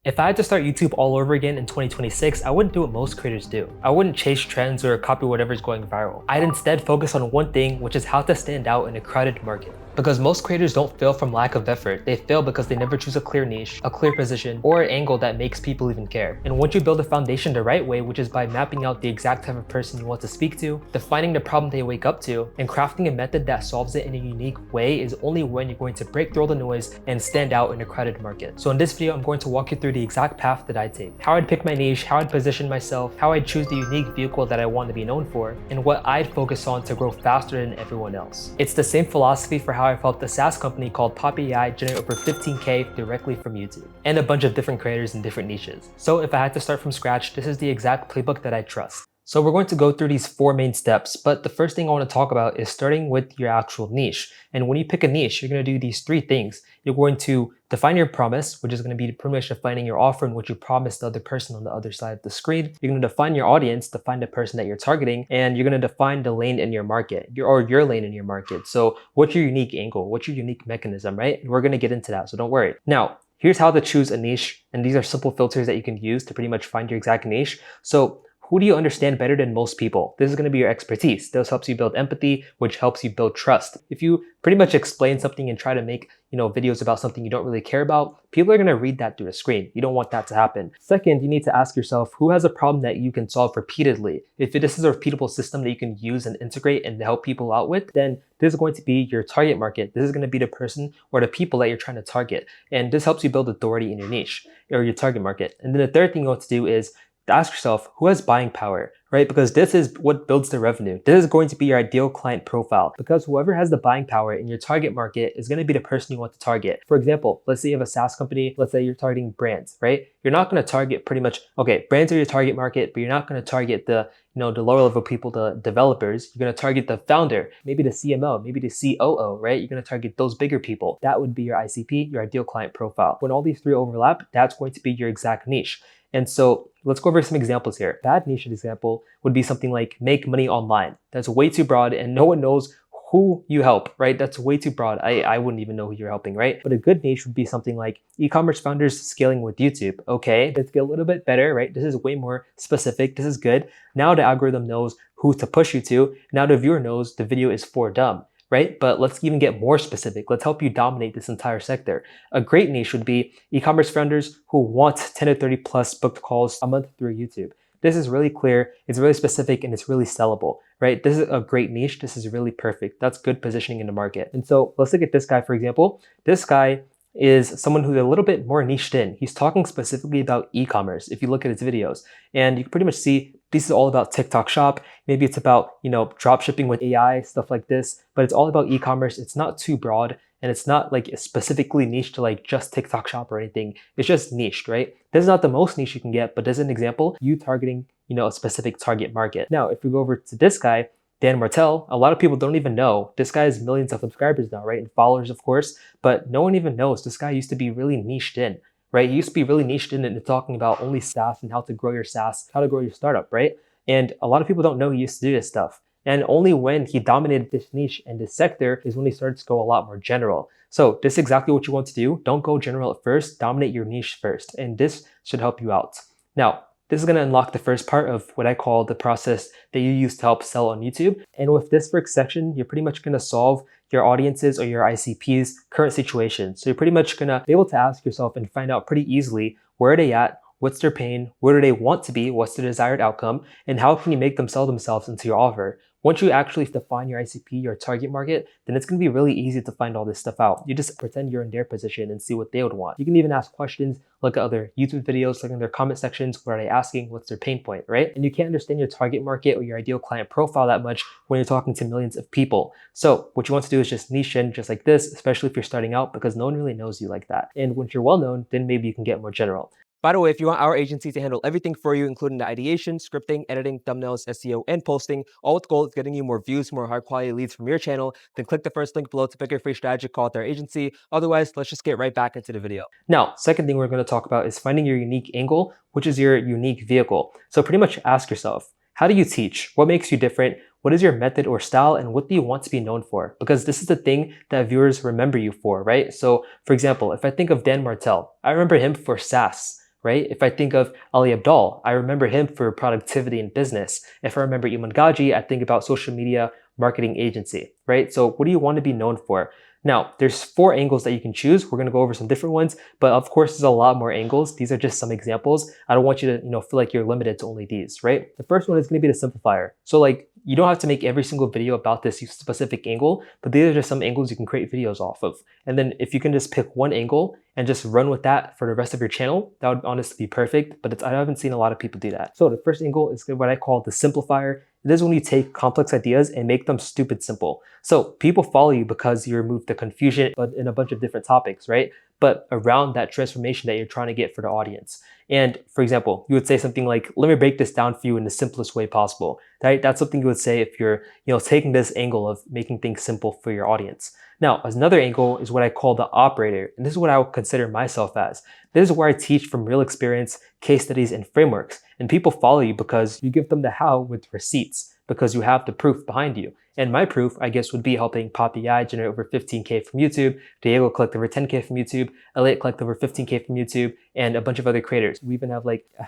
If I had to start YouTube all over again in 2026, I wouldn't do what most creators do. I wouldn't chase trends or copy whatever's going viral. I'd instead focus on one thing, which is how to stand out in a crowded market. Because most creators don't fail from lack of effort, they fail because they never choose a clear niche, a clear position, or an angle that makes people even care. And once you build a foundation the right way, which is by mapping out the exact type of person you want to speak to, defining the problem they wake up to, and crafting a method that solves it in a unique way is only when you're going to break through all the noise and stand out in a crowded market. So in this video, I'm going to walk you through the exact path that I take, how I'd pick my niche, how I'd position myself, how I'd choose the unique vehicle that I want to be known for, and what I'd focus on to grow faster than everyone else. It's the same philosophy for how I helped a SaaS company called Pop AI generate over 15K directly from YouTube, and a bunch of different creators in different niches. So if I had to start from scratch, this is the exact playbook that I trust. So we're going to go through these 4 main steps, but the first thing I want to talk about is starting with your actual niche. And when you pick a niche, you're going to do these 3 things. You're going to define your promise, which is going to be pretty much defining your offer and what you promise the other person on the other side of the screen. You're going to define your audience, define the person that you're targeting, and you're going to define the lane in your market, your lane in your market. So what's your unique angle? What's your unique mechanism, right? And we're going to get into that, so don't worry. Now, here's how to choose a niche, and these are simple filters that you can use to pretty much find your exact niche. So who do you understand better than most people? This is going to be your expertise. This helps you build empathy, which helps you build trust. If you pretty much explain something and try to make, videos about something you don't really care about, people are going to read that through the screen. You don't want that to happen. Second, you need to ask yourself, who has a problem that you can solve repeatedly? If this is a repeatable system that you can use and integrate and help people out with, then this is going to be your target market. This is going to be the person or the people that you're trying to target. And this helps you build authority in your niche or your target market. And then the third thing you want to do is to ask yourself, who has buying power, right? Because this is what builds the revenue. This is going to be your ideal client profile, because whoever has the buying power in your target market is going to be the person you want to target. For example, let's say you have a SaaS company. Let's say you're targeting brands, right? You're not going to target brands are your target market, but you're not going to target the lower level people, the developers. You're going to target the founder, maybe the CMO, maybe the COO, right? You're going to target those bigger people. That would be your ICP, your ideal client profile. When all these 3 overlap, that's going to be your exact niche. And so let's go over some examples here. Bad niche example would be something like make money online. That's way too broad and no one knows who you help, right? That's way too broad. I wouldn't even know who you're helping, right? But a good niche would be something like e-commerce founders scaling with YouTube. Okay, let's get a little bit better, right? This is way more specific. This is good. Now the algorithm knows who to push you to. Now the viewer knows the video is for dumb, right? But let's even get more specific. Let's help you dominate this entire sector. A great niche would be e-commerce founders who want 10 to 30 plus booked calls a month through YouTube. This is really clear, it's really specific, and it's really sellable, right? This is a great niche. This is really perfect. That's good positioning in the market. And so let's look at this guy, for example. This guy is someone who's a little bit more niched in. He's talking specifically about e-commerce if you look at his videos. And you can pretty much see this is all about TikTok Shop. Maybe it's about, drop shipping with AI, stuff like this, but it's all about e-commerce. It's not too broad and it's not like specifically niche to like just TikTok Shop or anything. It's just niched, right? This is not the most niche you can get, but as an example, you targeting, a specific target market. Now, if we go over to this guy, Dan Martell, a lot of people don't even know. This guy has millions of subscribers now, right? And followers, of course, but no one even knows. This guy used to be really niched in, right? He used to be really niched in and talking about only SaaS and how to grow your SaaS, how to grow your startup, right? And a lot of people don't know he used to do this stuff. And only when he dominated this niche and this sector is when he started to go a lot more general. So this is exactly what you want to do. Don't go general at first, dominate your niche first. And this should help you out. Now, this is going to unlock the first part of what I call the process that you use to help sell on YouTube. And with this first section, you're pretty much going to solve your audience's or your ICP's current situation. So you're pretty much going to be able to ask yourself and find out pretty easily where are they at, what's their pain, where do they want to be, what's the desired outcome, and how can you make them sell themselves into your offer. Once you actually define your ICP, your target market, then it's going to be really easy to find all this stuff out. You just pretend you're in their position and see what they would want. You can even ask questions, look at other YouTube videos, look in their comment sections. What are they asking? What's their pain point, right? And you can't understand your target market or your ideal client profile that much when you're talking to millions of people. So what you want to do is just niche in just like this, especially if you're starting out, because no one really knows you like that. And once you're well known, then maybe you can get more general. By the way, if you want our agency to handle everything for you, including the ideation, scripting, editing, thumbnails, SEO, and posting, all with the goal of getting you more views, more high-quality leads from your channel, then click the first link below to pick your free strategy call with our agency. Otherwise, let's just get right back into the video. Now, second thing we're going to talk about is finding your unique angle, which is your unique vehicle. So pretty much ask yourself, how do you teach? What makes you different? What is your method or style, and what do you want to be known for? Because this is the thing that viewers remember you for, right? So for example, if I think of Dan Martell, I remember him for SaaS. right? If I think of Ali Abdaal, I remember him for productivity in business. If I remember Iman Gaji, I think about social media marketing agency, right? So what do you want to be known for? Now, there's 4 angles that you can choose. We're going to go over some different ones, but of course, there's a lot more angles. These are just some examples. I don't want you to, feel like you're limited to only these, right? The first one is going to be the simplifier. So like, you don't have to make every single video about this specific angle, but these are just some angles you can create videos off of. And then if you can just pick one angle and just run with that for the rest of your channel, that would honestly be perfect, but I haven't seen a lot of people do that. So the first angle is what I call the simplifier. This is when you take complex ideas and make them stupid simple. So people follow you because you remove the confusion but in a bunch of different topics, right? But around that transformation that you're trying to get for the audience. And for example, you would say something like, let me break this down for you in the simplest way possible, right? That's something you would say if you're, taking this angle of making things simple for your audience. Now, another angle is what I call the operator. And this is what I would consider myself as. This is where I teach from real experience, case studies, and frameworks. And people follow you because you give them the how with receipts, because you have the proof behind you. And my proof, I guess, would be helping Poppy I generate over 15K from YouTube, Diego collect over 10K from YouTube, Elliot collect over 15K from YouTube, and a bunch of other creators. We even have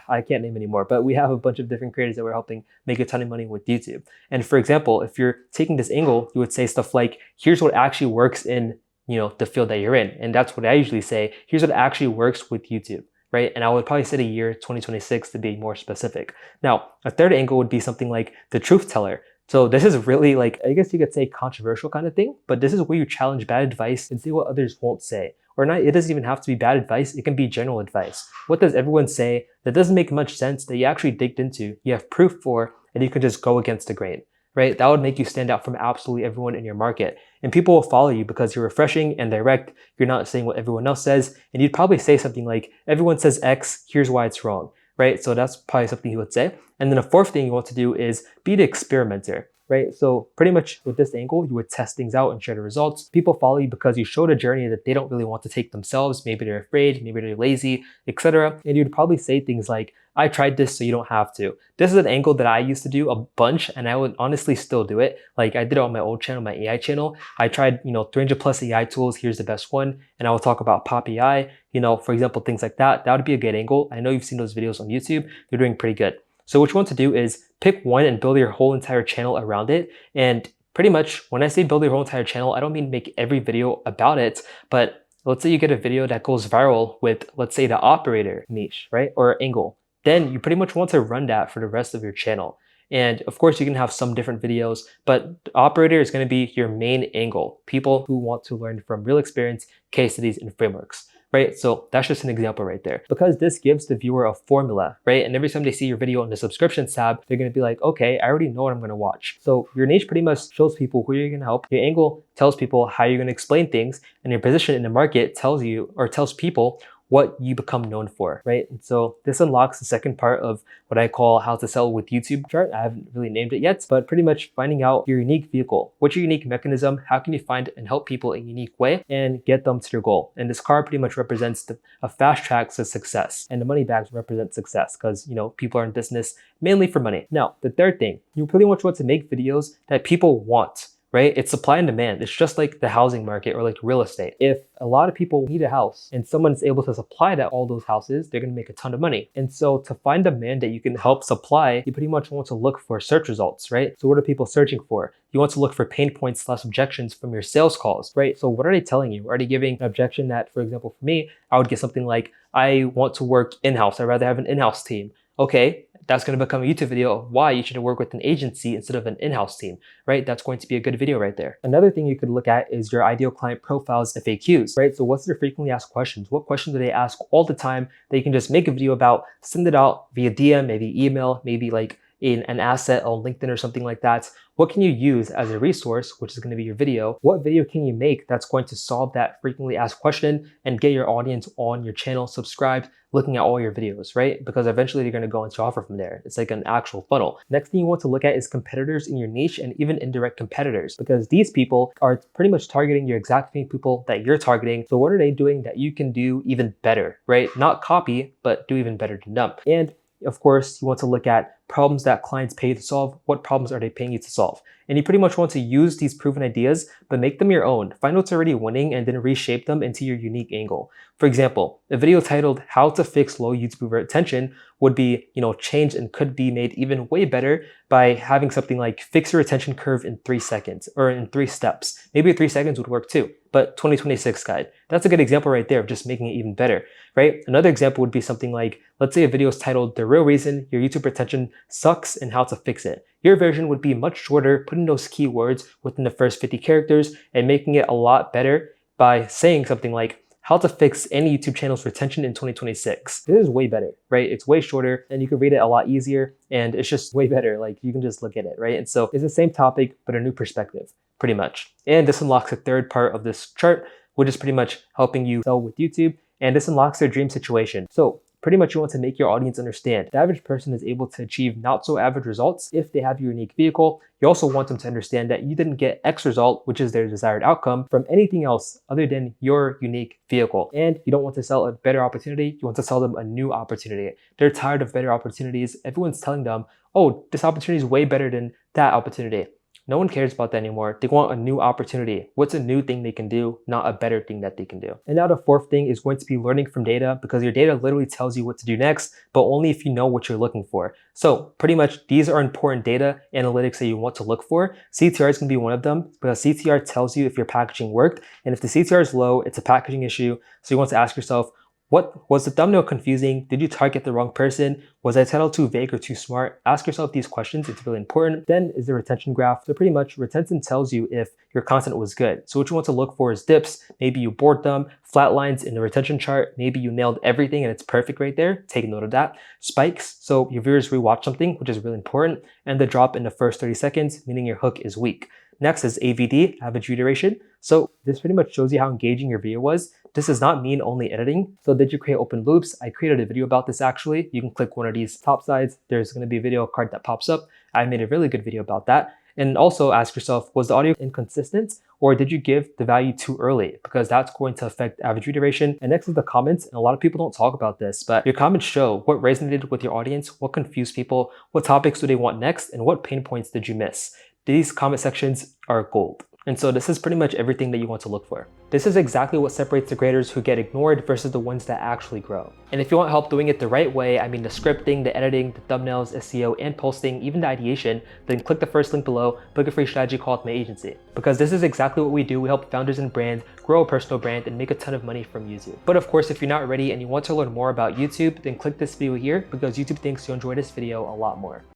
I can't name anymore, but we have a bunch of different creators that we're helping make a ton of money with YouTube. And for example, if you're taking this angle, you would say stuff like, here's what actually works in, the field that you're in. And that's what I usually say. Here's what actually works with YouTube. Right? And I would probably say the year 2026 to be more specific. Now, a third angle would be something like the truth teller. So this is really I guess you could say controversial kind of thing, but this is where you challenge bad advice and see what others won't say. Or not, it doesn't even have to be bad advice, it can be general advice. What does everyone say that doesn't make much sense that you actually digged into, you have proof for, and you can just go against the grain, right? That would make you stand out from absolutely everyone in your market. And people will follow you because you're refreshing and direct, you're not saying what everyone else says, and you'd probably say something like, everyone says X, here's why it's wrong, right? So that's probably something you would say. And then a fourth thing you want to do is be the experimenter, right? So pretty much with this angle, you would test things out and share the results. People follow you because you showed a journey that they don't really want to take themselves. Maybe they're afraid, maybe they're lazy, etc. And you'd probably say things like, I tried this so you don't have to. This is an angle that I used to do a bunch, and I would honestly still do it. Like I did it on my old channel, my AI channel. I tried, 300 plus AI tools. Here's the best one. And I will talk about Poppy I, for example, things like that. That would be a good angle. I know you've seen those videos on YouTube. They're doing pretty good. So what you want to do is pick one and build your whole entire channel around it. And pretty much when I say build your whole entire channel, I don't mean make every video about it, but let's say you get a video that goes viral with, let's say, the operator niche, right? Or angle. Then you pretty much want to run that for the rest of your channel. And of course, you can have some different videos, but the operator is going to be your main angle. People who want to learn from real experience, case studies, and frameworks. Right? So that's just an example right there. Because this gives the viewer a formula, right? And every time they see your video in the subscriptions tab, they're going to be like, okay, I already know what I'm going to watch. So your niche pretty much shows people who you're going to help. Your angle tells people how you're going to explain things, and your position in the market tells people what you become known for, right? And so this unlocks the second part of what I call how to sell with YouTube chart. I haven't really named it yet, but pretty much finding out your unique vehicle. What's your unique mechanism? How can you find and help people in a unique way and get them to their goal? And this card pretty much represents a fast track to success. And the money bags represent success because, people are in business mainly for money. Now, the third thing, you pretty much want to make videos that people want. Right? It's supply and demand. It's just like the housing market or like real estate. If a lot of people need a house and someone's able to supply that all those houses, they're going to make a ton of money. And so to find demand that you can help supply, you pretty much want to look for search results, right? So what are people searching for? You want to look for pain points / objections from your sales calls, right? So what are they telling you? Are they giving an objection that, for example, for me, I would get something like, I want to work in-house. I'd rather have an in-house team. Okay, that's going to become a YouTube video of why you should work with an agency instead of an in-house team, right? That's going to be a good video right there. Another thing you could look at is your ideal client profiles FAQs, right? So what's their frequently asked questions? What questions do they ask all the time that you can just make a video about, send it out via DM, maybe email, maybe like in an asset on LinkedIn or something like that. What can you use as a resource, which is going to be your video? What video can you make that's going to solve that frequently asked question and get your audience on your channel, subscribed, looking at all your videos, right? Because eventually they're going to go into offer from there. It's like an actual funnel. Next thing you want to look at is competitors in your niche and even indirect competitors, because these people are pretty much targeting your exact same people that you're targeting. So what are they doing that you can do even better, right? Not copy, but do even better than them. And of course, you want to look at problems that clients pay you to solve, what problems are they paying you to solve. And you pretty much want to use these proven ideas, but make them your own. Find what's already winning and then reshape them into your unique angle. For example, a video titled How to Fix Low YouTube Retention would be, changed and could be made even way better by having something like fix your retention curve in 3 seconds or in 3 steps. Maybe 3 seconds would work too, but 2026 guide. That's a good example right there of just making it even better, right? Another example would be something like, let's say a video is titled The Real Reason Your YouTube Retention Sucks and How to Fix It. Your version would be much shorter, putting those keywords within the first 50 characters and making it a lot better by saying something like, how to fix any YouTube channel's retention in 2026. This is way better, right? It's way shorter and you can read it a lot easier and it's just way better. Like you can just look at it, right? And so it's the same topic, but a new perspective, pretty much. And this unlocks the third part of this chart, which is pretty much helping you sell with YouTube. And this unlocks their dream situation. So pretty much you want to make your audience understand the average person is able to achieve not so average results if they have your unique vehicle. You also want them to understand that you didn't get X result, which is their desired outcome, from anything else other than your unique vehicle. And you don't want to sell a better opportunity, you want to sell them a new opportunity. They're tired of better opportunities. Everyone's telling them, oh, this opportunity is way better than that opportunity. No one cares about that anymore. They want a new opportunity. What's a new thing they can do, not a better thing that they can do. And now the fourth thing is going to be learning from data, because your data literally tells you what to do next, but only if you know what you're looking for. So pretty much these are important data analytics that you want to look for. CTR is going to be one of them because CTR tells you if your packaging worked. And if the CTR is low, it's a packaging issue. So you want to ask yourself, what was the thumbnail confusing? Did you target the wrong person? Was the title too vague or too smart? Ask yourself these questions. It's really important. Then is the retention graph. So pretty much retention tells you if your content was good. So what you want to look for is dips. Maybe you bored them, flat lines in the retention chart. Maybe you nailed everything and it's perfect right there. Take note of that. Spikes. So your viewers rewatch something, which is really important. And the drop in the first 30 seconds, meaning your hook is weak. Next is AVD, average view duration. So this pretty much shows you how engaging your video was. This does not mean only editing. So did you create open loops? I created a video about this actually. You can click one of these top sides. There's going to be a video card that pops up. I made a really good video about that. And also ask yourself, was the audio inconsistent or did you give the value too early? Because that's going to affect average view duration. And next is the comments. And a lot of people don't talk about this, but your comments show what resonated with your audience, what confused people, what topics do they want next, and what pain points did you miss? These comment sections are gold. And so this is pretty much everything that you want to look for. This is exactly what separates the creators who get ignored versus the ones that actually grow. And if you want help doing it the right way, I mean the scripting, the editing, the thumbnails, SEO, and posting, even the ideation, then click the first link below, book a free strategy call with my agency. Because this is exactly what we do. We help founders and brands grow a personal brand and make a ton of money from YouTube. But of course, if you're not ready and you want to learn more about YouTube, then click this video here because YouTube thinks you'll enjoy this video a lot more.